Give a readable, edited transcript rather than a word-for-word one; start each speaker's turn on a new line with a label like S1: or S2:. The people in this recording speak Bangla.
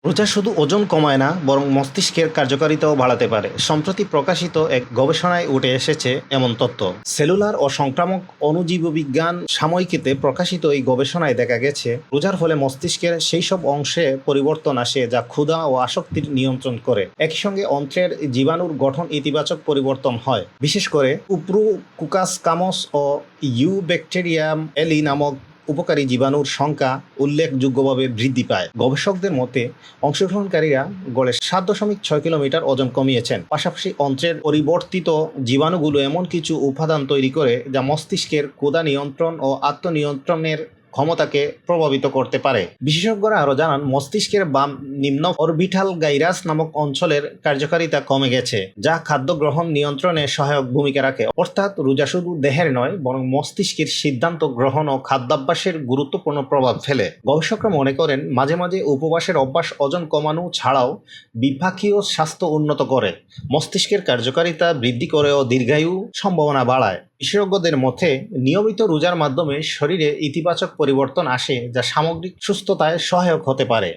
S1: রোজা শুধু ওজন কমায় না, বরং মস্তিষ্কের কার্যকারিতাও বাড়াতে পারে। সম্প্রতি প্রকাশিত এক গবেষণায় উঠে এসেছে এমন তথ্য। সেলুলার ও সংক্রামক অণুজীববিজ্ঞান সাময়িকীতে প্রকাশিত এই গবেষণায় দেখা গেছে, রোজার ফলে মস্তিষ্কের সেই সব অংশে পরিবর্তন আসে যা ক্ষুধা ও আসক্তির নিয়ন্ত্রণ করে। একই সঙ্গে অন্ত্রের জীবাণুর গঠন ইতিবাচক পরিবর্তন হয়। বিশেষ করে Upru কুকাস comes O you bacterium এলি নামক উপকারী জীবাণুর সংখ্যা উল্লেখযোগ্যভাবে বৃদ্ধি পায়। গবেষকদের মতে অংশগ্রহণকারীরা গড়ে 7.6 কিলোমিটার ওজন কমিয়েছেন। পাশাপাশি অন্ত্রের পরিবর্তিত জীবাণুগুলো এমন কিছু উপাদান তৈরি করে যা মস্তিষ্কের ক্ষুধা নিয়ন্ত্রণ ও আত্মনিয়ন্ত্রণের ক্ষমতাকে প্রভাবিত করতে পারে। বিশেষজ্ঞরা আরও জানান, মস্তিষ্কের বাম নিম্ন অরবিটাল গাইরাস নামক অঞ্চলের কার্যকারিতা কমে গেছে, যা খাদ্য গ্রহণ নিয়ন্ত্রণে সহায়ক ভূমিকা রাখে। অর্থাৎ রোজা শুধু দেহের নয়, বরং মস্তিষ্কের সিদ্ধান্ত গ্রহণ ও খাদ্যাভ্যাসের গুরুত্বপূর্ণ প্রভাব ফেলে। গবেষকরা মনে করেন, মাঝে মাঝে উপবাসের অভ্যাস ওজন কমানো ছাড়াও বিপাকীয় স্বাস্থ্য উন্নত করে, মস্তিষ্কের কার্যকারিতা বৃদ্ধি করে ও দীর্ঘায়ু সম্ভাবনা বাড়ায়। বিশেষজ্ঞদের মতে নিয়মিত রোজার মাধ্যমে শরীরে ইতিবাচক পরিবর্তন আসে, যা সামগ্রিক সুস্থতায় সহায়ক হতে পারে।